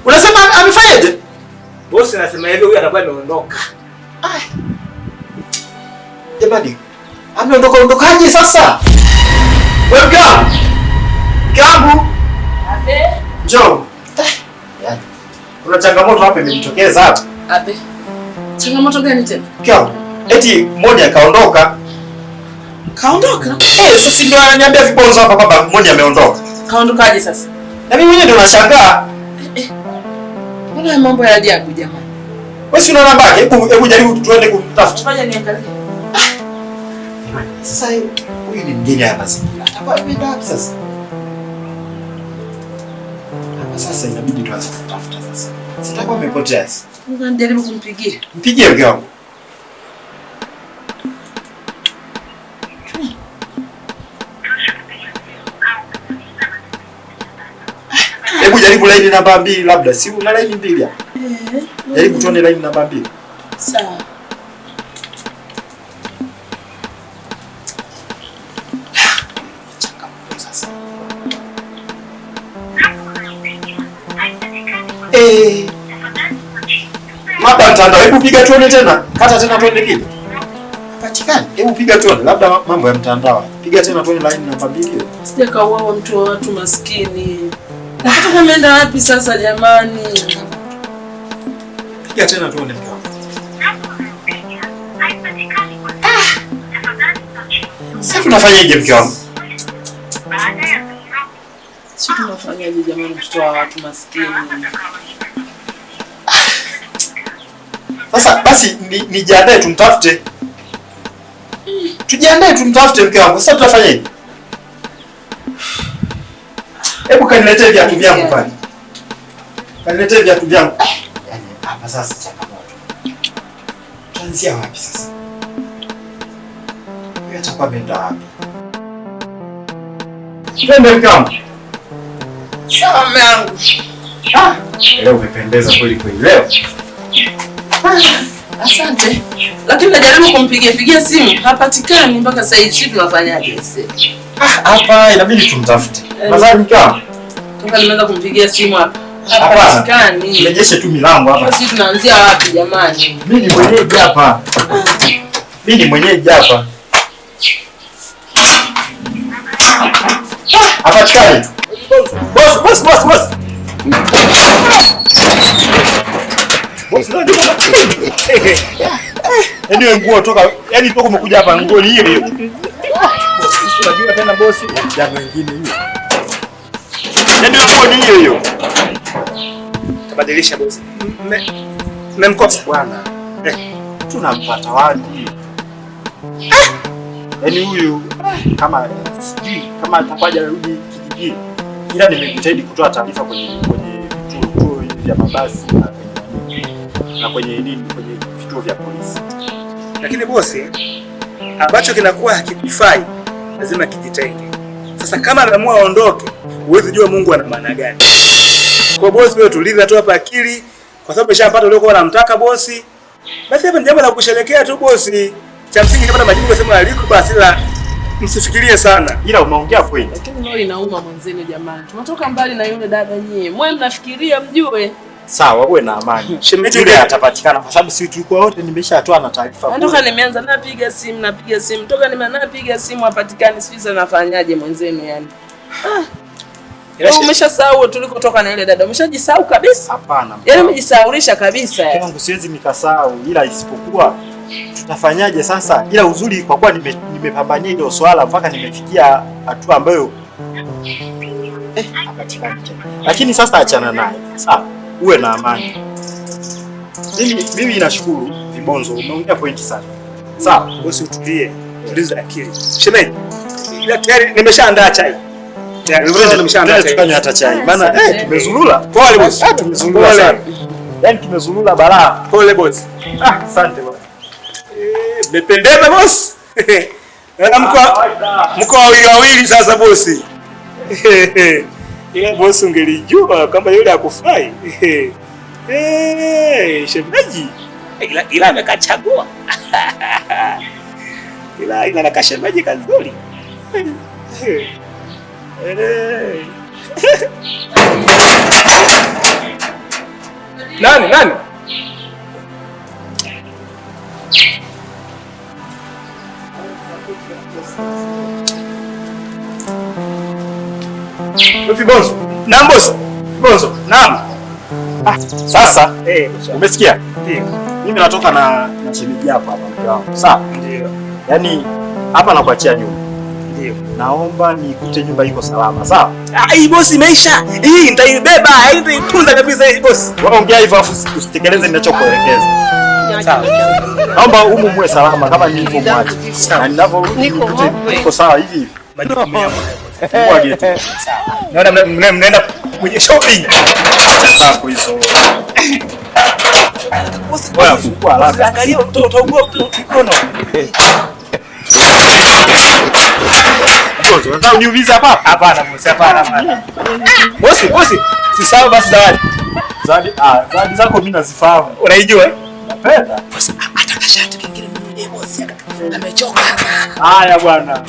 Unasema amefanyaje? Bosi anasema hivi huyu atakuwa ameondoka. Jamani, ameondokaje sasa? Wewe mke wangu. Mke wangu. Njoo. Yaani, kuna changamoto hapa imenitokeza hapa. Abe. Changamoto gani tena? Mke wangu. Eti mmoja kaondoka. Kaondoka? Sasa ndio ananiambia vibonzo hapa kwamba mmoja ameondoka. Kaondokaje sasa? Na mimi mwenyewe ndio nashangaa. Mbona mambo ya ajabu jamani? Wewe si una namba yake? Hebu jaribu tuende kumtafuta. Ngoja niangalie. Sasa huyu ni mgeni hapa mazingira. Atakuwa ameenda wapi sasa? Hapa sasa inabidi tuanze kutafuta sasa. Sitakuwa amepotea sasa. Ngoja nijaribu kumpigia. Mpigie mke wangu. Hebu jaribu line namba 2 labda. Si una line 2 hapa? Jaribu tuone line namba 2. Sawa. Mada mtandao, hebu piga tuone tena. Kata tena tuone kile. Patikani. Hebu piga tuone, labda mambo ya mtandao. Piga tena tuone line namba 2 hiyo. Sija kauawa mtu wa watu maskini. Nataka ameenda wapi sasa jamani? Piga tena tuone mke wangu. Sasa tunafanyaje mke wangu? Si tunafanyaje jamani, mtoto wa watu maskini? Sasa basi nijiandae tumtafute. Tujiandae tumtafute mke wangu. Sasa tutafanyaje? Hebu kaniletee viatu vyangu pale. Kaniletee viatu vyangu. Yaani hapa sasa changamoto. Tuanzia wapi sasa? Wewe atakuwa ameenda wapi? Twende mke wangu. Sawa mume wangu. Leo umependeza kweli kweli leo. Asante. Lakini najaribu kumpigia simu, hapatikani mpaka sasa hivi. Tunafanyaje sasa? Hapa inabidi tumtafute. Nadhani mke wangu. Toka nimeanza kumpigia simu hapa. Hapana. Hapatikani. Rejeshe tu milango hapa. Sisi tunaanzia wapi jamani? Mimi ni mwenyeji hapa. Mimi ni mwenyeji hapa. Hapatikani tu. Boss. Yaani nguo toka, yaani toka umekuja hapa nguo ni hiyo hiyo. Unajua tena boss, jambo lingine hiyo. Yaani nguo ni hiyo hiyo. Tabadilisha boss. Mmemkosa Bwana. Tunampata wapi? Yaani huyu kama atakuja arudi kijijini. ila nimejitahidi kutoa taarifa kwenye vituo hivi vya mabasi na kwenye vituo vya polisi. Lakini bosi, ambacho kinakuwa hakikufai lazima kijitenge. Sasa kama anaamua aondoke, huwezi jua Mungu ana maana gani. Kwa bosi, wewe tuliza tu hapa akili, kwa sababu umeshapata uliokuwa unamtaka bosi. Basi hapa ni jambo la kusherehekea tu bosi. Cha msingi kama majibu sema aliko basi, la msifikirie sana. Ila umeongea kweli. Lakini leo inauma mwenzenu jamani. Tunatoka mbali na yule dada nyie. Mwe mnafikiria mjue. Sawa, uwe na amani. Shemeji yule atapatikana kwa sababu sisi tulikuwa wote nimeshatoa na taarifa. Toka nimeanza napiga simu. Toka napiga simu hapatikani, sisi nafanyaje mwenzenu yani? Umeshasahau tulikotoka na ile dada. Umeshajisahau kabisa? Hapana. Yaani umejisahaulisha kabisa. Yangu siwezi nikasahau, ila isipokuwa tutafanyaje sasa? Ila uzuri kwa kuwa nimepambania ile swala mpaka nimefikia hatua ambayo hapatikani. Lakini sasa achana naye. Sawa, uwe na amani. Mimi nashukuru Vibonzo, umeongea pointi sana. Sawa, bosi utulie. Tuliza akili. Shemeji, ila tayari nimeshaandaa chai. Tukanywa hata chai. Maana tumezulula. Pole bosi. Tumezulula sana. Yaani tumezulula balaa. Pole bosi. Asante bosi. Mmependeza bosi. Na mko wawili sasa bosi. Ila bosi ungelijua kama yule hakufai. Shemeji. Ila amekachagua. Ila nakashemeji kazuri. Nani? Vibonzo. Naam bosi. Vibonzo. Naam. Sasa umesikia? Ndio. Mimi natoka na shemeji hapa mke wangu. Sawa? Ndio. Yaani hapa nakuachia nyumba. Ndio. Naomba nikute nyumba iko salama, sawa? Hii bosi imeisha. Hii nitaibeba, nitaitunza kabisa hii bosi. Wewe ongea hivyo afu usitekeleze ninachokuelekeza. Sawa. Naomba humu muwe salama kama nilivyomwacha. Na ninavyorudi niko sawa hivi. Fungua geti. Sawa. Naona mnaenda kwenye shopping. Hapo hizo. Wewe fungua haraka. Angalia mtoto mkono. Bosi, unataka uniulize hapa? Hapana bosi, hapana. Bosi, sisahau basi zawadi. Zawadi zako mimi nazifahamu. Unaijua? Napenda. Bosi, hata kashati kingine mwenyewe bosi amechoka. Haya bwana.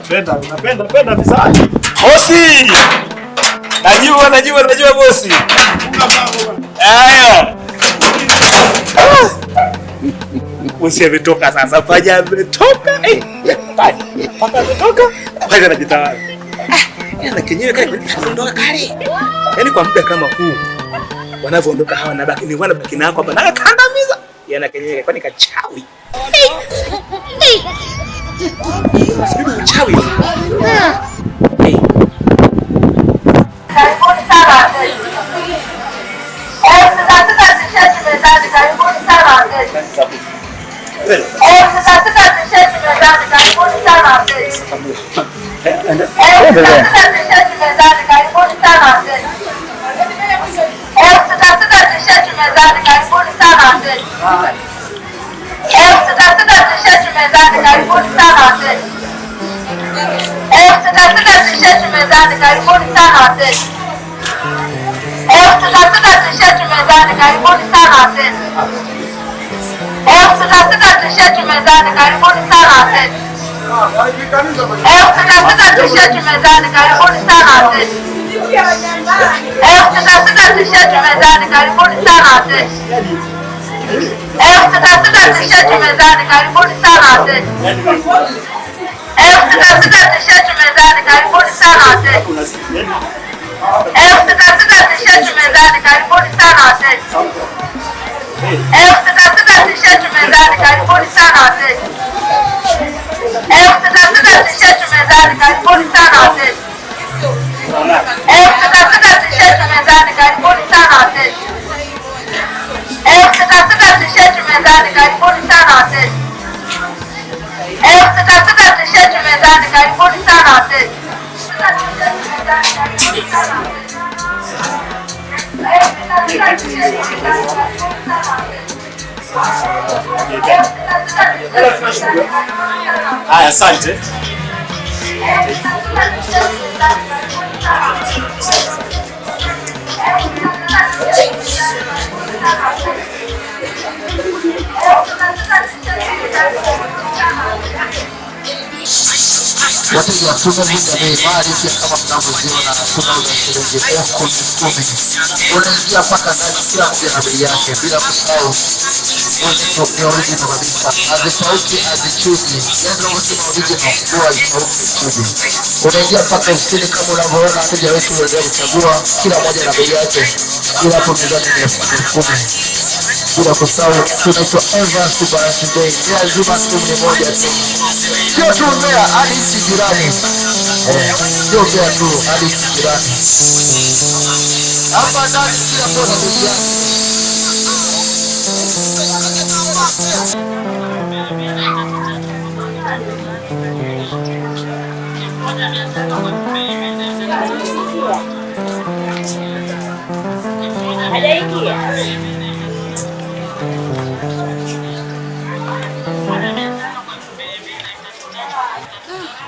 Unapenda vizuri. Bosi! Najua bosi. Haya. Bosi ametoka sasa, paja ametoka. Paka ametoka. Paja anajitawala. Yana kenyewe kale kuondoka kale. Yaani kwa muda kama huu wanavyoondoka hawa na baki ni wana baki nako hapa na kandamiza. Yana kenyewe kwani kachawi. Sikidu uchawi. Karibuni sana wateja. Tunataka tisheti mezani, karibuni sana wateja. Tunataka tisheti mezani, karibuni sana wateja. Tunataka tisheti mezani, karibuni sana wateja. Tunataka tisheti mezani, karibuni sana wateja. Tunataka tisheti mezani, karibuni sana wateja. Tunataka tisheti mezani, karibuni sana wateja. Tunataka tisheti mezani, karibuni sana wateja. Tunataka tisheti mezani, karibuni sana wateja. Tunataka tisheti mezani, karibuni sana wateja. Tunataka tisheti mezani, karibuni sana wateja. Tunataka tisheti mezani, karibuni sana wateja. Tunataka tisheti mezani, karibuni sana wateja. Tunataka tisheti mezani, karibuni sana wateja. Tunataka tisheti mezani, karibuni sana wateja. Tunataka tisheti mezani, karibuni sana wateja. Tunataka tisheti mezani, karibuni sana wateja. Tunataka tisheti mezani, karibuni sana wateja. Tunataka tisheti mezani, karibuni sana wateja. Haya, asante. Wateja wa Tunda Vunja bei mali pia kama mnavyoziona tunauza shilingi 10,000. Unaingia mpaka ndani, kila mmoja na bei yake, bila kusahau ni original kabisa, hazipauki hazichuji, yaani unasema original kwa haipauki chuji. Unaingia mpaka ofisini kama unavyoona, wateja wetu wanaweza kuchagua, kila mmoja na bei yake, bila hapo mezani ni 10,000. Bila kusahau tunaitwa Evans Birthday, ni lazima tu ni moja tu, sio tu Mbeya hadi nchi jirani, sio Mbeya tu hadi nchi jirani. Hapa ndani kila mtu ana bei yake.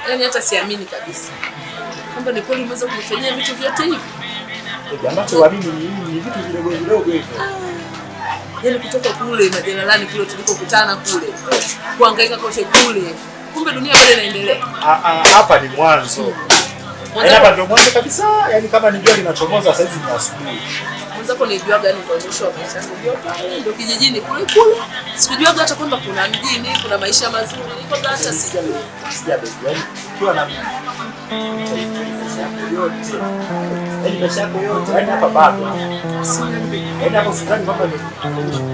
Yaani hata siamini kabisa kwamba ni kweli umeweza kunifanyia vitu vyote hivi. Anachoamini ni vitu vidogo vidogo hivyo. Yaani kutoka kule majalalani kule tulikokutana kule, kuhangaika kote kule, kumbe dunia bado inaendelea. Hapa ni mwanzo. Hapa ndio mwanzo kabisa. Yaani kama ni jua linachomoza sasa hivi ni asubuhi. Mwanzo ni jua gani kwa mwisho wa maisha yangu ndio kijijini kule kule. Sikujua hata kwamba kuna mjini, kuna maisha mazuri. Niko hata sijui. Yaani ukiwa na maisha yote. Yaani maisha yako yote, yaani hapa bado. Yaani hapo sidhani kwamba ni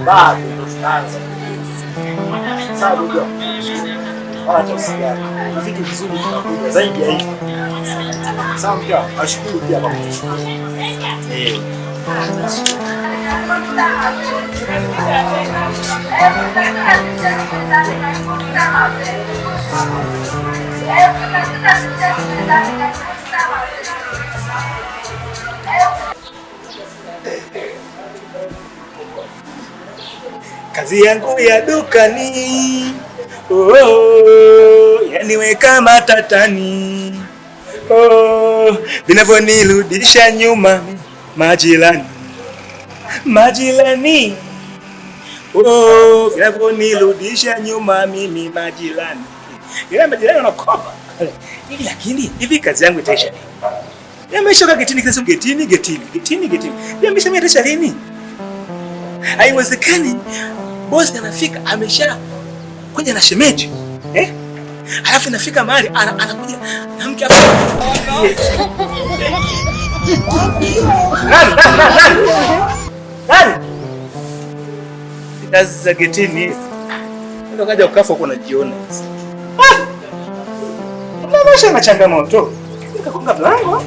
bado tunaanza. Sawa ndio. Acha usikia. Vitu vizuri vinakuja zaidi ya hivi. Sawa mkia, ashukuru pia kwa kushukuru. Kazi yangu ya dukani, yaniweka matatani, vinavyonirudisha nyuma majirani, vinavyonirudisha nyuma mimi majirani. Ila majirani wanakopa hivi, lakini hivi kazi yangu itaisha lini? Nimeshoka getini kila siku, getini. Nimesha itaisha lini? Haiwezekani. Bosi anafika amesha kuja na shemeji. Alafu inafika mahali anakuja na mke hapo. Nani? Kazi za getini hizi. Ndio kaja ukafa huko unajiona. Unamaanisha na changamoto. Nikakonga mlango.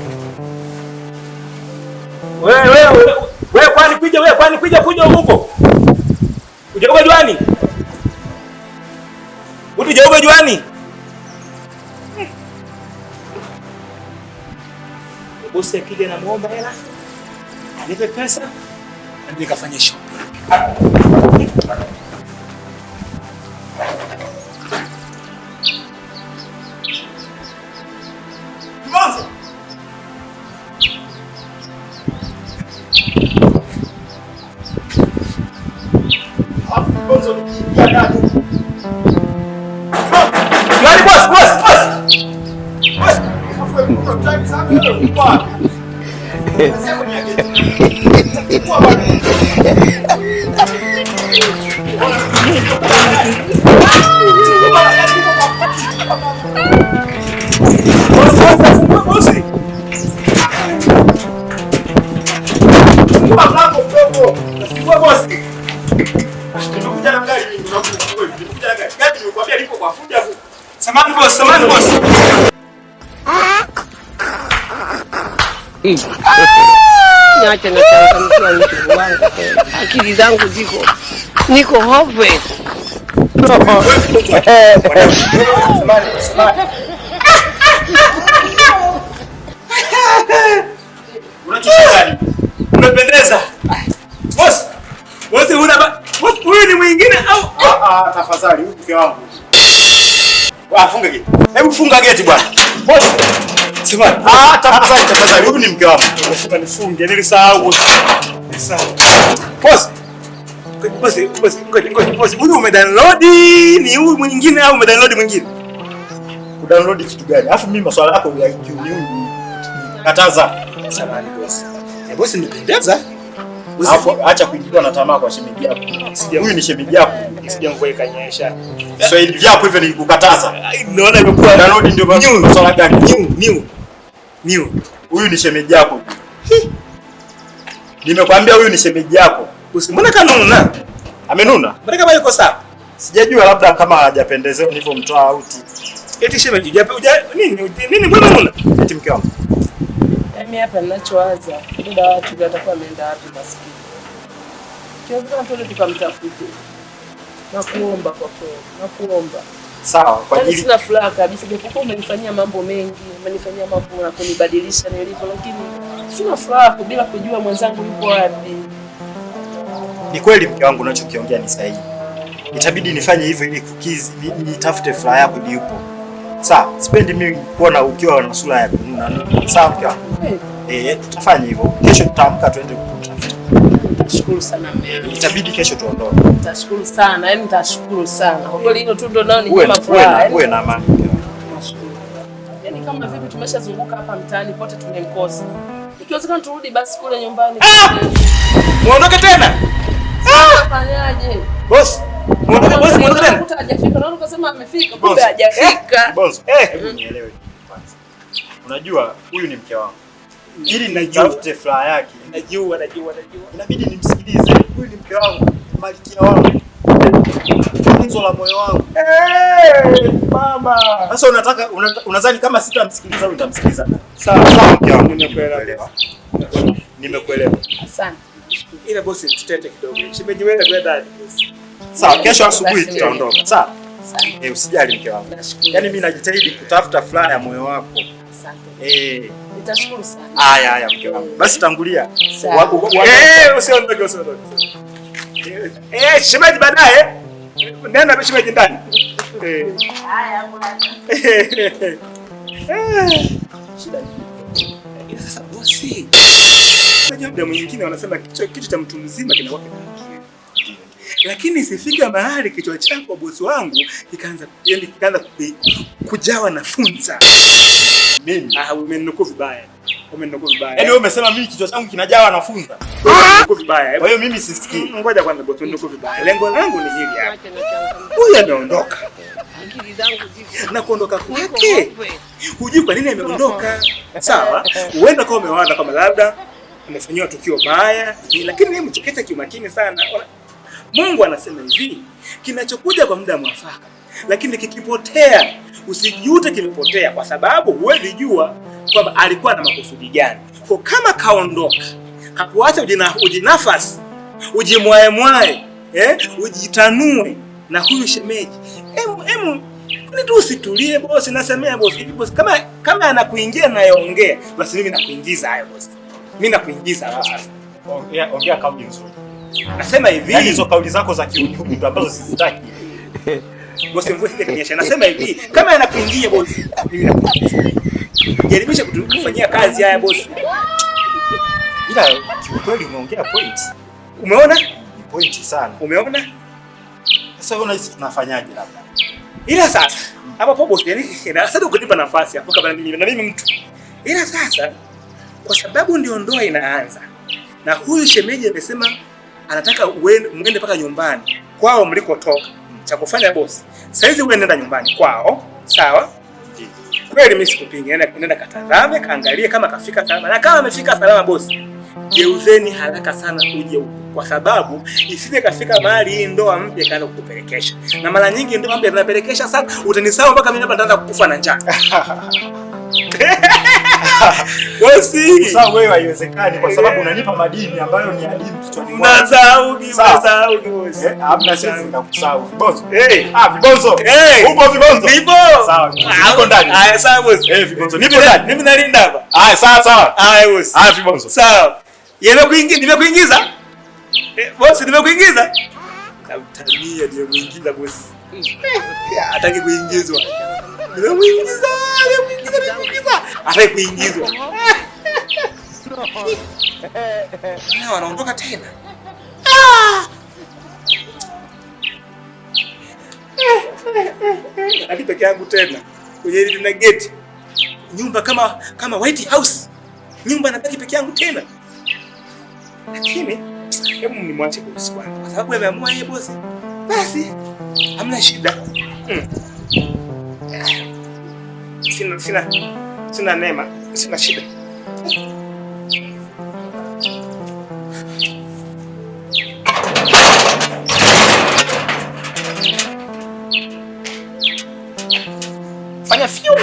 Wewe kwani kuja huko? Ujaoga juani? Ujaoga juani? Bosi akija na muomba hela, anipe pesa, na nikafanya shopping. Mwanzo. Samahani boss. Niache na changamkia mtu wangu. Akili zangu niko hopeless. Unachosha gani? Umependeza. mke wangu. Funga geti. Hebu funga geti bwana. Bosi. Sema, tafadhali huyu ni mke wangu. Nasema nifunge, nilisahau bosi. Bosi. Bosi, huyu umedownload ni huyu mwingine au umedownload mwingine? Kudownload kitu gani? Alafu mimi maswala yako ya IQ ni huyu. Kataza. Samahani bosi. Bosi nipendeza. Alafu acha kuingiwa na tamaa kwa shemeji yako. Huyu ni shemeji yako. Sijamweka nyesha. Swahili vyako hivyo nilikukataza. Naona imekuwa download ndio maswala gani? New. Huyu ni shemeji yako. Nimekwambia huyu ni shemeji yako. Mbona kanuna? Amenuna? Mbona kama yuko sawa? Sijajua labda kama hajapendezewa nilivyomtoa out. Eti shemeji nini mbona ununa? Eti mke wangu. Mimi hapa ninachowaza, muda watu watakuwa wameenda wapi maskini. Kiozana tu tukamtafute. Nakuomba kwa kweli, nakuomba. Sawa, kwa ajili sina furaha kabisa, japokuwa umenifanyia mambo mengi, umenifanyia mambo na kunibadilisha nilivyo, lakini sina furaha bila kujua mwenzangu yuko wapi. Ni kweli mke wangu unachokiongea ni sahihi. Itabidi nifanye hivyo ili kukizi nitafute furaha yako ilipo. Sawa, sipendi mimi kuona ukiwa na sura ya kununa. Sawa mke wangu? Tutafanya hivyo. Kesho tutaamka tuende kutafuta. Nitashukuru sana mimi. Itabidi kesho tuondoke. Nitashukuru sana, yani nitashukuru sana. Kwa kweli hilo tu ndo nao ni kama furaha. Uwe na amani. Nashukuru. Yaani kama vipi tumeshazunguka hapa mtaani pote tumemkosa. Ikiwezekana turudi basi kule nyumbani. Muondoke tena. Fanyaje? Boss. Muondoke tena. Kuta hajafika. Naona ukasema amefika, kumbe hajafika. Boss. Nielewe kwanza. Unajua huyu ni mke wangu. Ili nitafute furaha yake. Najua. Inabidi nimsikilize. Huyu ni mke wangu, malkia wangu. Tunzo la moyo wangu. Mama. Sasa unadhani kama sitamsikiliza au nitamsikiliza? Sawa mke wangu, nimekuelewa. Asante. Ila bosi tutete kidogo. Shemeji wewe kwenda. Sawa, kesho asubuhi tutaondoka. Sawa? Usijali mke wangu. Yaani mimi najitahidi kutafuta furaha ya moyo wako. Asante. Nitashukuru sana. Haya mke wangu. Basi tangulia. Usiondoke. Shemeji baadaye. Nenda shemeji ndani. Haya bwana. Shida ni sasa bosi. Muda mwingine wanasema kichwa cha mtu mzima kinakuwa kina akili. Lakini isifika mahali kichwa chako bosi wangu kikaanza kujawa na funza. Mimi umenukuu vibaya. Yaani wewe umesema mimi kichwa changu kinajawa na funza. Umenukuu vibaya. Kwa hiyo mimi sisikii. Ngoja kwanza bosi, umenukuu vibaya. Lengo langu ni hili hapa. Huyu ameondoka. Akili zangu ziko. Na kuondoka kwake. Hujui kwa nini ameondoka. Sawa? Huenda kama umewaza kama labda amefanywa tukio baya, lakini yeye mcheketa kimakini sana. Mungu anasema hivi, kinachokuja kwa muda mwafaka, lakini kikipotea usijute kimepotea, kwa sababu huwezi jua kwamba alikuwa na makusudi gani. Kwa kama kaondoka, hakuacha ujinafasi, ujimwae, ujitanue na huyu shemeji. Ni tu usitulie bosi, nasemea bosi, kama anakuingia na yaongea, basi mimi nakuingiza hayo bosi. Mimi nakuingiza hapo sasa. Ongea kauli nzuri. Nasema hivi, yaani hizo kauli zako za kiukumu ambazo sizitaki. Bosi mvue kanyesha. Nasema hivi, kama anakuingia bosi, mimi nakuingiza. Jaribisha kutufanyia kazi haya bosi. Ila kweli umeongea point. Umeona? Point sana. Umeona? Sasa unahisi tunafanyaje labda? Ila sasa, hapo bosi, yani sasa ukinipa nafasi hapo kama mimi mtu. Ila sasa kwa sababu ndio ndoa inaanza. Na huyu shemeji amesema anataka muende mpaka nyumbani kwao mlikotoka. Cha kufanya bosi, saizi wewe nenda nyumbani kwao, sawa? Kweli mimi sikupinga, nenda katazame, kaangalie kama kafika salama. Na kama amefika salama bosi, geuzeni haraka sana uje huko, kwa sababu isije kafika mahali hii ndoa mpya kaanza kukupelekesha. Na mara nyingi ndoa mpya zinapelekesha sana, utanisahau mpaka mimi hapa nitaanza kukufa na njaa. Bosi, sasa wewe haiwezekani kwa sababu unanipa madini ambayo ni adimu kichwani mwangu. Nasahau bosi. Hamna sisi nitakusahau vibonzo. Vibonzo. Upo vibonzo? Nipo. Sawa. Niko ndani. Haya sawa bosi. Vibonzo. Nipo ndani. Mimi nalinda hapa. Haya sawa. Haya bosi. Vibonzo. Sawa. Nimekuingiza? Bosi nimekuingiza? Namtania ndio muingiza bosi. Hataki kuingizwa. Nimemuingiza. Hataki kuingizwa. Na wanaondoka tena. Hadi peke yangu tena. Kwenye ile na gate. Nyumba kama White House. Nyumba nabaki peke yangu tena. Lakini hebu nimwache bosi kwanza. Kwa sababu ameamua yeye bosi. Basi hamna shida. Sina neema, sina shida. Fanya fiu.